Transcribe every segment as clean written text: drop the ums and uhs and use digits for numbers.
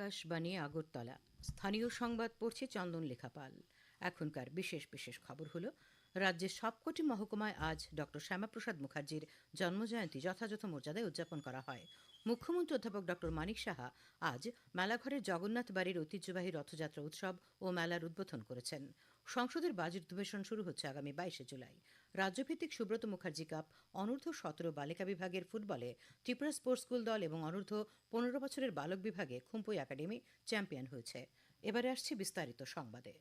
আকাশবাণী আগরতলা স্থানীয় সংবাদ পড়ছে চন্দন লেখাপাল। এখনকার বিশেষ বিশেষ খবর হলো, রাজ্যের সবকটি মহকুমায় আজ ডক্টর শ্যামাপ্রসাদ মুখার্জির জন্মজয়ন্তী যথাযথ মর্যাদায় উদযাপন করা হয়। মুখ্যমন্ত্রী অধ্যাপক ডক্টর মানিক সাহা আজ মেলাঘরের জগন্নাথ বাড়ির ঐতিহ্যবাহী রথযাত্রা উৎসব ও মেলার উদ্বোধন করেছেন। সংসদের বাজেট অধিবেশন শুরু হচ্ছে আগামী 22 জুলাই। রাজ্যভিত্তিক সুব্রত মুখার্জি কাপ অনূর্ধ্ব 17 বালিকা বিভাগের ফুটবলে ত্রিপুরা স্পোর্টস স্কুল দল এবং অনূর্ধ্ব 15 বছরের বালক বিভাগে খুম্পই একাডেমি চ্যাম্পিয়ন হয়েছে। এবারে আসছে বিস্তারিত সংবাদে।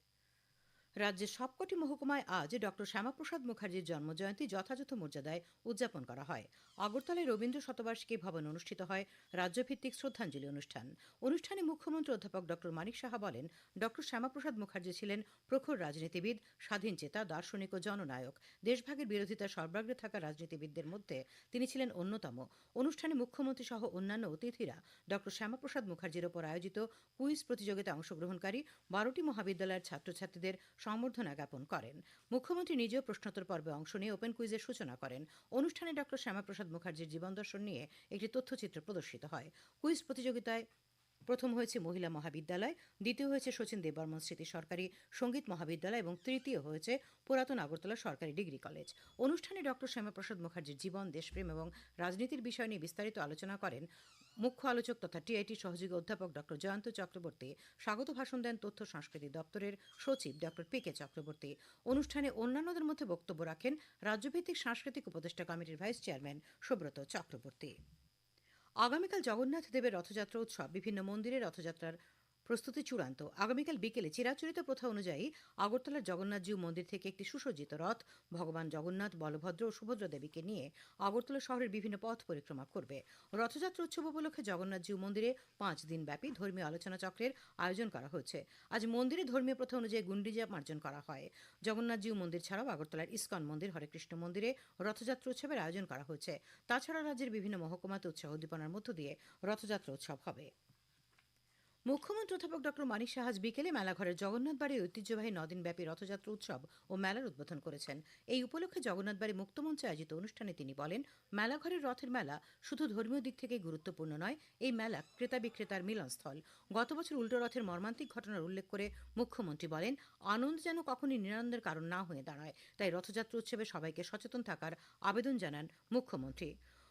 রাজ্যের সবকটি মহকুমায় আজ ডক্টর শ্যামাপ্রসাদ মুখার্জির জন্মজয়ন্তী যথাযথ মর্যাদায় উদযাপন করা হয়। আগরতলায় রবীন্দ্র শতবার্ষিকী ভবনে অনুষ্ঠিত হয় রাজ্যভিত্তিক শ্রদ্ধাঞ্জলি অনুষ্ঠানে মুখ্যমন্ত্রী অধ্যাপক ডক্টর মানিক সাহা বলেন, ডক্টর শ্যামাপ্রসাদ মুখার্জি ছিলেন প্রখর রাজনীতিবিদ, স্বাধীন চেতা, দার্শনিক ও জননায়ক। দেশভাগের বিরোধিতার সর্বাগ্রে থাকা রাজনীতিবিদদের মধ্যে তিনি ছিলেন অন্যতম। অনুষ্ঠানে মুখ্যমন্ত্রী সহ অন্যান্য অতিথিরা ডক্টর শ্যামাপ্রসাদ মুখার্জির ওপর আয়োজিত কুইজ প্রতিযোগিতায় অংশগ্রহণকারী 12টি মহাবিদ্যালয়ের ছাত্রছাত্রীদের সম্বর্ধনা জ্ঞাপন করেন। মুখ্যমন্ত্রী নিজেও প্রশ্নোত্তর পর্বে অংশ নিয়ে ওপেন কুইজের সূচনা করেন। অনুষ্ঠানে ডক্টর শ্যামাপ্রসাদ মুখার্জির জীবন দর্শন নিয়ে একটি তথ্যচিত্র প্রদর্শিত হয়। কুইজ প্রতিযোগিতায় প্রথম হয়েছে মহিলা মহাবিদ্যালয়, দ্বিতীয় হয়েছে শচীন দেববর্মন স্মৃতি সরকারি সঙ্গীত মহাবিদ্যালয় এবং তৃতীয় হয়েছে পুরাতন আগরতলা সরকারি ডিগ্রি কলেজ। অনুষ্ঠানে ডক্টর শ্যামাপ্রসাদ মুখার্জির জীবন, দেশপ্রেম এবং রাজনীতির বিষয় নিয়ে বিস্তারিত আলোচনা করেন মুখ্য আলোচক তথা টিআইটি সহযোগী অধ্যাপক ডক্টর জয়ন্ত চক্রবর্তী। স্বাগত ভাষণ দেন তথ্য সংস্কৃতি দপ্তরের সচিব ডক্টর পি.কে. চক্রবর্তী। অনুষ্ঠানে অন্যান্যদের মধ্যে বক্তব্য রাখেন রাজ্যভিত্তিক সাংস্কৃতিক উপদেষ্টা কমিটির ভাইস চেয়ারম্যান সুব্রত চক্রবর্তী। আগামীকাল জগন্নাথ দেবের রথযাত্রা উৎসব। বিভিন্ন মন্দিরে রথযাত্রার প্রস্তুতি চূড়ান্ত। আগামীকাল বিকেলে চিরাচরিত প্রথা অনুযায়ী আগরতলার জগন্নাথজিউ মন্দির থেকে একটি সুসজ্জিত রথ ভগবান জগন্নাথ, বলভদ্র ও সুভদ্রা দেবীকে নিয়ে আগরতলা শহরের বিভিন্ন পথ পরিক্রমা করবে। রথযাত্রা উৎসব উপলক্ষে জগন্নাথজিউ মন্দিরে 5 দিনব্যাপী ধর্মীয় আলোচনা চক্রের আয়োজন করা হয়েছে। আজ মন্দিরে ধর্মীয় প্রথা অনুযায়ী গুন্ডিজা মার্জন করা হয়। জগন্নাথজিউ মন্দির ছাড়াও আগরতলার ইস্কন মন্দির, হরেকৃষ্ণ মন্দিরে রথযাত্রা উৎসবের আয়োজন করা হয়েছে। তাছাড়া রাজ্যের বিভিন্ন মহকুমাতে উৎসাহ উদ্দীপনার মধ্য দিয়ে রথযাত্রা উৎসব হবে। মুখ্যমন্ত্রী অধ্যাপক ডক্টর মানিক সাহা বিকেলে মেলাঘরের জগন্নাথ বাড়ির ঐতিহ্যবাহী 9 দিনব্যাপী রথযাত্রা উৎসব ও মেলার উদ্বোধন করেছেন। এই উপলক্ষে জগন্নাথ বাড়ি মুক্তমঞ্চে আয়োজিত অনুষ্ঠানে তিনি বলেন, মেলাঘরের রথের মেলা শুধু ধর্মীয় দিক থেকে গুরুত্বপূর্ণ নয়, এই মেলা ক্রেতা বিক্রেতার মিলনস্থল। গত বছর উল্টো রথের মর্মান্তিক ঘটনার উল্লেখ করে মুখ্যমন্ত্রী বলেন, আনন্দ যেন কখনই নিরানন্দের কারণ না হয়ে দাঁড়ায়, তাই রথযাত্রা উৎসবে সবাইকে সচেতন থাকার আবেদন জানান মুখ্যমন্ত্রী।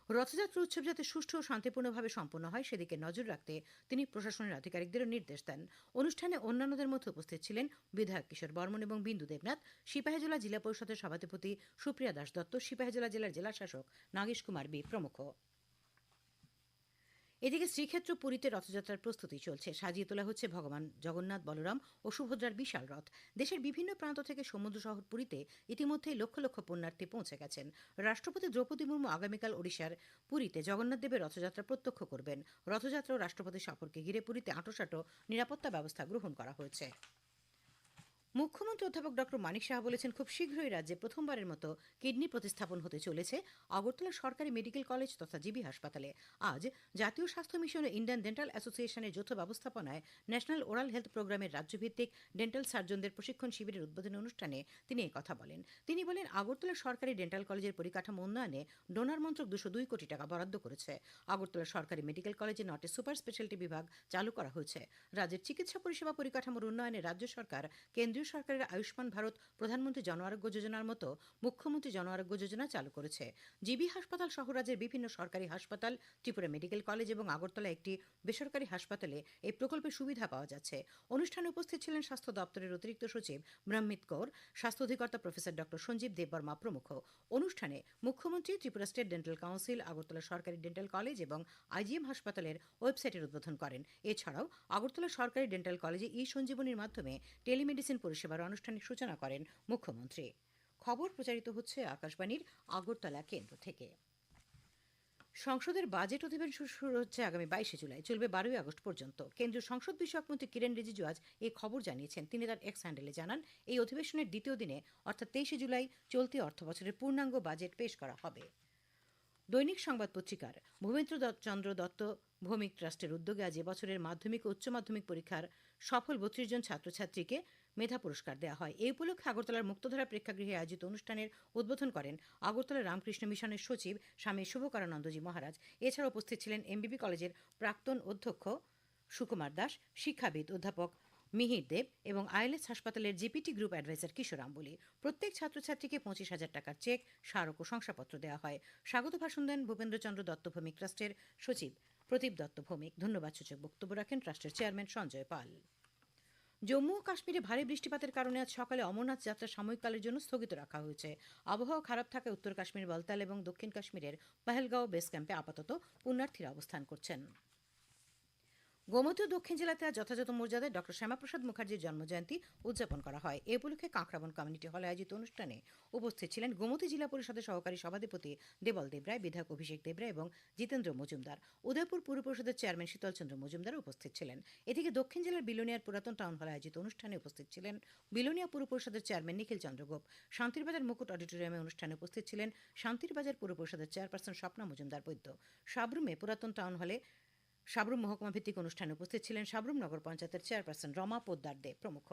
রথযাত্রা উৎসব যাতে সুষ্ঠু ও শান্তিপূর্ণভাবে সম্পন্ন হয় সেদিকে নজর রাখতে তিনি প্রশাসনের আধিকারিকদেরও নির্দেশ দেন। অনুষ্ঠানে অন্যান্যদের মধ্যে উপস্থিত ছিলেন বিধায়ক কিশোর বর্মন এবং বিন্দু দেবনাথ, সিপাহীজলা জেলা পরিষদের সভাধিপতি সুপ্রিয়া দাস দত্ত, সিপাহীজলা জেলার জেলাশাসক নাগেশ কুমার বি প্রমুখ। এদিকে শ্রীক্ষেত্র পুরীতে রথযাত্রার প্রস্তুতি চলছে। সাজিয়ে তোলা হচ্ছে ভগবান জগন্নাথ, বলরাম ও সুভদ্রার বিশাল রথ। দেশের বিভিন্ন প্রান্ত থেকে সমুদ্র শহর পুরীতে ইতিমধ্যেই লক্ষ লক্ষ পুণ্যার্থী পৌঁছে গেছেন। রাষ্ট্রপতি দ্রৌপদী মুর্মু আগামীকাল ওড়িশার পুরীতে জগন্নাথ দেবের রথযাত্রা প্রত্যক্ষ করবেন। রথযাত্রা ও রাষ্ট্রপতি সফরকে ঘিরে পুরীতে আঁটোসাঁটো নিরাপত্তা ব্যবস্থা গ্রহণ করা হয়েছে। মুখ্যমন্ত্রী অধ্যাপক ডক্টর মানিক সাহা বলেছেন, খুব শীঘ্রই রাজ্যে প্রথমবারের মতো কিডনি প্রতিস্থাপন হতে চলেছে আগরতলা সরকারি মেডিকেল কলেজ তথা জিবি হাসপাতালে। আজ জাতীয় স্বাস্থ্য মিশন ও ইন্ডিয়ান ডেন্টাল অ্যাসোসিয়েশনের যৌথ ব্যবস্থাপনায় ন্যাশনাল ওরাল হেলথ প্রোগ্রামের রাজ্যভিত্তিক ডেন্টাল সার্জনদের প্রশিক্ষণ শিবিরের উদ্বোধনী অনুষ্ঠানে তিনি কথা বলেন। তিনি বলেন, আগরতলা সরকারি ডেন্টাল কলেজের পরিকাঠামো উন্নয়নে ডোনার মন্ত্রক 202 কোটি টাকা বরাদ্দ করেছে। আগরতলা সরকারি মেডিকেল কলেজে 9টি সুপার স্পেশালিটি বিভাগ চালু করা হয়েছে। রাজ্যের চিকিৎসা পরিষেবা পরিকাঠামোর উন্নয়নে রাজ্য সরকার কেন্দ্রীয় সরকারের আয়ুষ্মান ভারত, প্রধানমন্ত্রী জন আরোগ্য যোজনার মতো মুখ্যমন্ত্রী জন আরোগ্য যোজনা চালু করেছে। জিবি হাসপাতাল সহ রাজ্যের বিভিন্ন সরকারি হাসপাতাল, ত্রিপুরা মেডিকেল কলেজ এবং আগরতলা একটি বেসরকারি হাসপাতালে এই প্রকল্পের সুবিধা পাওয়া যাচ্ছে। অনুষ্ঠানে উপস্থিত ছিলেন স্বাস্থ্য দপ্তরের অতিরিক্ত সচিব ব্রহ্মিত কৌর, স্বাস্থ্য অধিকর্তা প্রফেসর ডক্টর সঞ্জীব দেববর্মা প্রমুখ। অনুষ্ঠানে মুখ্যমন্ত্রী Tripura state dental council, Agartala সরকারি ডেন্টাল কলেজ এবং আইজিএম হাসপাতালের ওয়েবসাইটের উদ্বোধন করেন। এছাড়াও আগরতলা সরকারি ডেন্টাল কলেজে ই সঞ্জীবনীর মাধ্যমে টেলিমেডিসিন পরিষেবার আনুষ্ঠানিক সূচনা করেন মুখ্যমন্ত্রী। খবর প্রচারিত হচ্ছে আকাশবাণীর আগরতলা কেন্দ্র থেকে। সংসদের বাজেট অধিবেশন শুরু হচ্ছে আগামী 22 জুলাই, চলবে 12 আগস্ট পর্যন্ত। কেন্দ্রীয় সংসদ বিষয়ক মন্ত্রী কিরেন রিজিজু আজ এই খবর জানিয়েছেন। তিনি তার এক্স হ্যান্ডেলে জানান, এই অধিবেশনের দ্বিতীয় দিনে অর্থাৎ 23 জুলাই চলতি অর্থবছরের পূর্ণাঙ্গ বাজেট পেশ করা হবে। দৈনিক সংবাদ পত্রিকার ভূপেন্দ্র চন্দ্র দত্ত ভৌমিক ট্রাস্টের উদ্যোগে আজ এবছরের মাধ্যমিক ও উচ্চ মাধ্যমিক পরীক্ষার সফল 32 জন ছাত্রছাত্রীকে মেধা পুরস্কার দেওয়া হয়। এই উপলক্ষে আগরতলার মুক্তধারা প্রেক্ষাগৃহে আয়োজিত অনুষ্ঠানের উদ্বোধন করেন আগরতলা রামকৃষ্ণ মিশনের সচিব স্বামী শুভকরানন্দজি মহারাজ। এছাড়া উপস্থিত ছিলেন এমবিবি কলেজের প্রাক্তন অধ্যক্ষ সুকুমার দাস, শিক্ষাবিদ অধ্যাপক মিহির দেব এবং আইএলএস হাসপাতালের জিপিটি গ্রুপ অ্যাডভাইজার কিশোর আম্বুলি। প্রত্যেক ছাত্রছাত্রীকে 25,000 টাকার চেক, স্মারক ও শংসাপত্র দেওয়া হয়। স্বাগত ভাষণ দেন ভূপেন্দ্রচন্দ্র দত্ত ভৌমিক ট্রাস্টের সচিব প্রদীপ দত্ত ভৌমিক। ধন্যবাদসূচক বক্তব্য রাখেন ট্রাস্টের চেয়ারম্যান সঞ্জয় পাল। জম্মু ও কাশ্মীরে ভারী বৃষ্টিপাতের কারণে আজ সকালে অমরনাথ যাত্রা সাময়িককালের জন্য স্থগিত রাখা হয়েছে। আবহাওয়া খারাপ থাকায় উত্তর কাশ্মীর বলতাল এবং দক্ষিণ কাশ্মীরের পহেলগাঁও বেস ক্যাম্পে আপাতত পুণ্যার্থীরা অবস্থান করছেন। গোমতী ও দক্ষিণ জেলাতে আজ যথাযথ মর্যাদায় ডক্টর শ্যামাপ্রসাদ মুখার্জির জন্মজয়ন্তী উদযাপন করা হয়। এ উপলক্ষে কাঁকড়াবন কমিউনিটি হলে আয়োজিত অনুষ্ঠানে উপস্থিত ছিলেন গোমতী জেলা পরিষদের সহকারী সভাধিপতি দেবল দেবরায়, বিধায়ক অভিষেক দেবরায় এবং জিতেন্দ্র মজুমদার। উদয়পুর পুর পরিষদের চেয়ারম্যান শীতলচন্দ্র মজুমদার উপস্থিত ছিলেন। এদিকে দক্ষিণ জেলার বিলোনিয়ার পুরাতন টাউন হলে আয়োজিত অনুষ্ঠানে উপস্থিত ছিলেন বিলোনিয়া পুর পরিষদের চেয়ারম্যান নিখিল চন্দ্র গোপ। শান্তিরবাজার মুকুট অডিটোরিয়ামে অনুষ্ঠানে উপস্থিত ছিলেন শান্তিরবাজার পুর পরিষদের চেয়ারপারসন স্বপ্না মজুমদার বৈদ্য। সাবরুমে পুরাতন টাউন হলে সাবরুম মহকুমা ভিত্তিক অনুষ্ঠানে উপস্থিত ছিলেন সাবরুম নগর পঞ্চায়েতের চেয়ারপারসন রমা পোদ্দার দে প্রমুখ।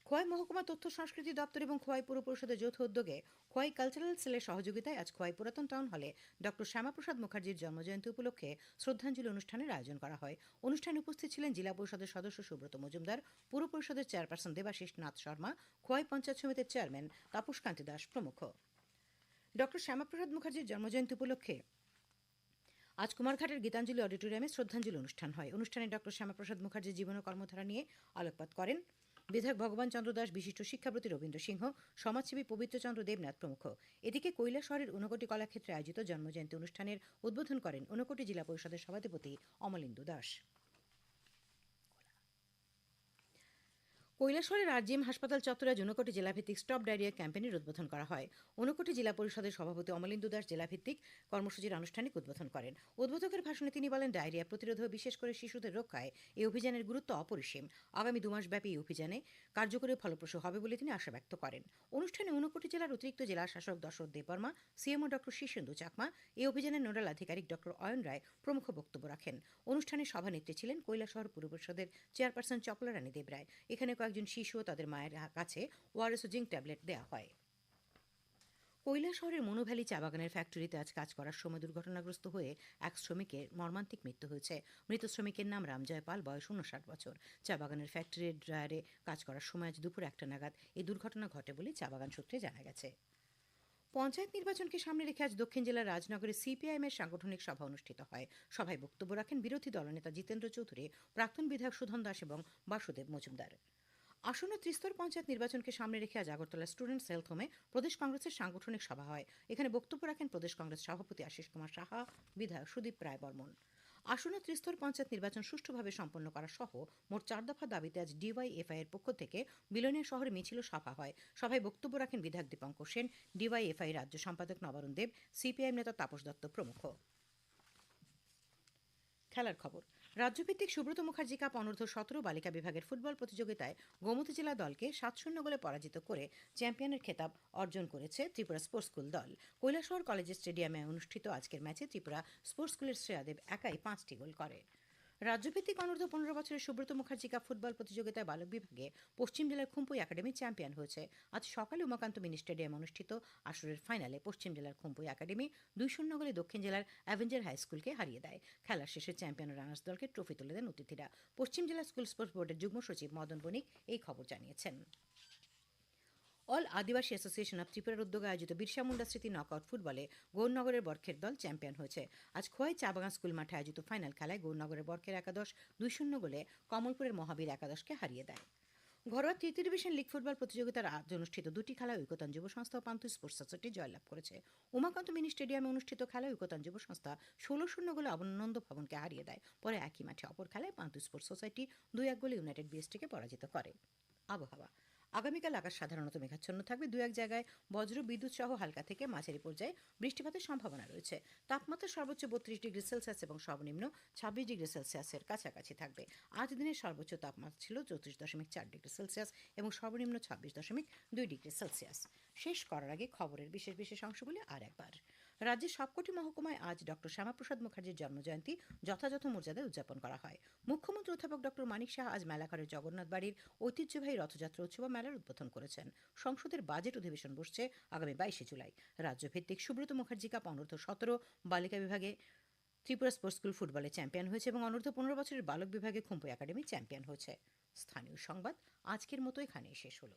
খোয়াই মহকুমা তথ্য সংস্কৃতি দপ্তর এবং খোয়াই পুর পরিষদের যৌথ উদ্যোগে খোয়াই কালচারাল সেলের সহযোগিতায় আজ খোয়াই পুরাতন টাউন হলে ডক্টর শ্যামাপ্রসাদ মুখার্জির জন্মজয়ন্তী উপলক্ষে শ্রদ্ধাঞ্জলি অনুষ্ঠানের আয়োজন করা হয়। অনুষ্ঠানে উপস্থিত ছিলেন জেলা পরিষদের সদস্য সুব্রত মজুমদার, পুর পরিষদের চেয়ারপারসন দেবাশিস নাথ শর্মা, খোয়াই পঞ্চায়েত সমিতির চেয়ারম্যান তাপস কান্তি দাস প্রমুখ। ডক্টর শ্যামাপ্রসাদ মুখার্জির জন্মজয়ন্তী উপলক্ষে আজ কুমারঘাটের গীতাঞ্জলি অডিটোরিয়ামে শ্রদ্ধাঞ্জলি অনুষ্ঠান হয়। অনুষ্ঠানে ডক্টর শ্যামাপ্রসাদ মুখার্জির জীবন ও কর্মধারা নিয়ে আলোকপাত করেন বিধায়ক ভগবান চন্দ্র দাস, বিশিষ্ট শিক্ষাব্রতী রবীন্দ্র সিংহ, সমাজসেবী পবিত্রচন্দ্র দেবনাথ প্রমুখ। এদিকে কৈলাসহরের ঊনকোটি কলাক্ষেত্রে আয়োজিত জন্মজয়ন্তী অনুষ্ঠানের উদ্বোধন করেন ঊনকোটি জেলা পরিষদের সভাধিপতি অমলেন্দু দাস। কৈলাসহরের আরজিএম হাসপাতাল চত্বরে ঊনকোটি জেলাভিত্তিক স্টপ ডায়রিয়া ক্যাম্পেইনের উদ্বোধন করা হয়। ঊনকোটি জেলা পরিষদের সভাপতি অমলেন্দু দাস জেলাভিত্তিক কর্মসূচির আনুষ্ঠানিক উদ্বোধন করেন। উদ্বোধকের ভাষণে তিনি বলেন, ডায়রিয়া প্রতিরোধ ও বিশেষ করে শিশুদের রক্ষায় এই অভিযানের গুরুত্ব অপরিসীম। আগামী 2 মাসব্যাপী এই অভিযানে কার্যকরী ও ফলপ্রসূ হবে বলে তিনি আশা ব্যক্ত করেন। অনুষ্ঠানে ঊনকোটি জেলার অতিরিক্ত জেলা শাসক দশরথ দেববর্মা, সিএমও ডক্টর শীর্ষেন্দু চাকমা, এই অভিযানের নোডাল আধিকারিক ডক্টর অয়ন রায় প্রমুখ বক্তব্য রাখেন। অনুষ্ঠানে সভানেত্রী ছিলেন কৈলাসহর পুর পরিষদের চেয়ারপারসন চপলা রানী দেবরায়। এখানে কয়েকজন শিশু ও তাদের মায়ের কাছে ওআরএস ও জিঙ্ক ট্যাবলেট দেওয়া হয়। কৈলাসহরের মনোভ্যালি চা বাগানের ফ্যাক্টরিতে আজ কাজ করার সময় দুর্ঘটনাগ্রস্ত হয়ে এক শ্রমিকের মর্মান্তিক মৃত্যু হয়েছে। মৃত শ্রমিকের নাম রামজয় পাল, বয়স 59 বছর। চা বাগানের ফ্যাক্টরির ড্রায়ারে কাজ করার সময় আজ দুপুর 1টা নাগাদ এই দুর্ঘটনা ঘটে বলে চা বাগান সূত্রে জানা গেছে। পঞ্চায়েত নির্বাচনকে সামনে রেখে আজ দক্ষিণ জেলার রাজনগরে সিপিআইএমের সাংগঠনিক সভা অনুষ্ঠিত হয়। সভায় বক্তব্য রাখেন বিরোধী দলনেতা জিতেন্দ্র চৌধুরী, প্রাক্তন বিধায়ক সুধন দাস এবং বাসুদেব মজুমদার। আসন্ন ত্রিস্তর পঞ্চায়েত নির্বাচনকে সামনে রেখে আজ আগরতলা স্টুডেন্টস হেলথ হোমে প্রদেশ কংগ্রেসের সাংগঠনিক সভা হয়। এখানে বক্তব্য রাখেন প্রদেশ কংগ্রেস সভাপতি আশিস কুমার সাহা, বিধায়ক সুদীপ রায় বর্মন। আসন্ন ত্রিস্তর পঞ্চায়েত নির্বাচন সুষ্ঠুভাবে সম্পন্ন করা সহ মোট 4 দফা দাবিতে আজ ডিওয়াইএফআই এর পক্ষ থেকে বিলোনিয়া শহরে মিছিল ও সভা হয়। সভায় বক্তব্য রাখেন বিধায়ক দীপঙ্কর সেন, ডিওয়াইএফআই রাজ্য সম্পাদক নবারুণ দেব, সিপিআইএম নেতা তাপস দত্ত প্রমুখ। খেলার খবর। রাজ্যভিত্তিক সুব্রত মুখার্জি কাপ অনূর্ধ্ব 17 বালিকা বিভাগের ফুটবল প্রতিযোগিতায় গোমতী জেলা দলকে 7-0 গোলে পরাজিত করে চ্যাম্পিয়নের খেতাব অর্জন করেছে ত্রিপুরা স্পোর্টস স্কুল দল। কৈলাসহর কলেজের স্টেডিয়ামে অনুষ্ঠিত আজকের ম্যাচে ত্রিপুরা স্পোর্টস স্কুলের শ্রেয়াদেব একাই 5টি গোল করে। রাজ্যভিত্তিক অনূর্ধ্ব 15 বছরের সুব্রত মুখার্জি কাপ ফুটবল প্রতিযোগিতায় বালক বিভাগে পশ্চিম জেলার খুম্পুই একাডেমি চ্যাম্পিয়ন হয়েছে। আজ সকালে উমাকান্ত মিনি স্টেডিয়ামে অনুষ্ঠিত আসরের ফাইনালে পশ্চিম জেলার খুম্পুই একাডেমি 2-0 গোলে দক্ষিণ জেলার অ্যাভেঞ্জার হাই স্কুলকে হারিয়ে দেয়। খেলার শেষে চ্যাম্পিয়ন রানার্স দলকে ট্রফি তুলে দেন অতিথিরা। পশ্চিম জেলা স্কুল স্পোর্টস বোর্ডের যুগ্ম সচিব মদন বণিক এই খবর জানিয়েছেন। অল আদিবাসী অ্যাসোসিয়েশন অব ত্রিপুরার উদ্যোগে আয়োজিত বিরসা মুন্ডা স্মৃতি নকআউট ফুটবলে গৌরনগরের বরখের দল চ্যাম্পিয়ন হয়েছে। আজ খোয়াই চা বাগান স্কুল মাঠে আয়োজিত ফাইনাল খেলায় গৌরনগরের বরখের একাদশ 2-0 গোলে কমলপুরের মহাবীর একাদশকে হারিয়ে দেয়। ঘরোয়া তৃতীয় ডিভিশন লিগ ফুটবল প্রতিযোগিতার আজ অনুষ্ঠিত 2টি খেলায় ঐকতান যুব সংস্থা ও পান্থু স্পোর্টস সোসাইটি জয়লাভ করেছে। উমাকান্ত মিনি স্টেডিয়ামে অনুষ্ঠিত খেলায় ঐকতান যুব সংস্থা 16-0 গোলে আনন্দ ভবনকে হারিয়ে দেয়। পরে একই মাঠে অপর খেলায় পান্থু স্পোর্টস সোসাইটি 2-1 গোলে ইউনাইটেড বিএসটিকে পরাজিত করে। আবহাওয়া। আগামীকাল আকাশ সাধারণত মেঘাচ্ছন্ন থাকবে। 2-1 জায়গায় বজ্র বিদ্যুৎ সহ হালকা থেকে মাঝারি পর্যায়ে বৃষ্টিপাতের সম্ভাবনা রয়েছে। তাপমাত্রা সর্বোচ্চ 32 ডিগ্রি সেলসিয়াস এবং সর্বনিম্ন 26 ডিগ্রি সেলসিয়াসের কাছাকাছি থাকবে। আজ দিনের সর্বোচ্চ তাপমাত্রা ছিল 34.4 ডিগ্রি সেলসিয়াস এবং সর্বনিম্ন 26.2 ডিগ্রি সেলসিয়াস। শেষ করার আগে খবরের বিশেষ বিশেষ অংশগুলি আর একবার। রাজ্যের সবকটি মহকুমায় আজ ডক্টর শ্যামাপ্রসাদ মুখার্জির জন্মজয়ন্তী যথাযথ মর্যাদায় উদযাপন করা হয়। মুখ্যমন্ত্রী অধ্যাপক ডক্টর মানিক সাহা আজ মেলাঘরের জগন্নাথ বাড়ির ঐতিহ্যবাহী রথযাত্রা উৎসব মেলার উদ্বোধন করেছেন। সংসদের বাজেট অধিবেশন বসছে আগামী 22 জুলাই। রাজ্যভিত্তিক সুব্রত মুখার্জি কাপ অনূর্ধ্ব 17 বালিকা বিভাগে ত্রিপুরা স্পোর্টস স্কুল ফুটবলে চ্যাম্পিয়ন হয়েছে এবং অনূর্ধ্ব 15 বছরের বালক বিভাগে খুম্পই একাডেমি চ্যাম্পিয়ন হয়েছে। স্থানীয় সংবাদ আজকের মতো এখানেই শেষ হলো।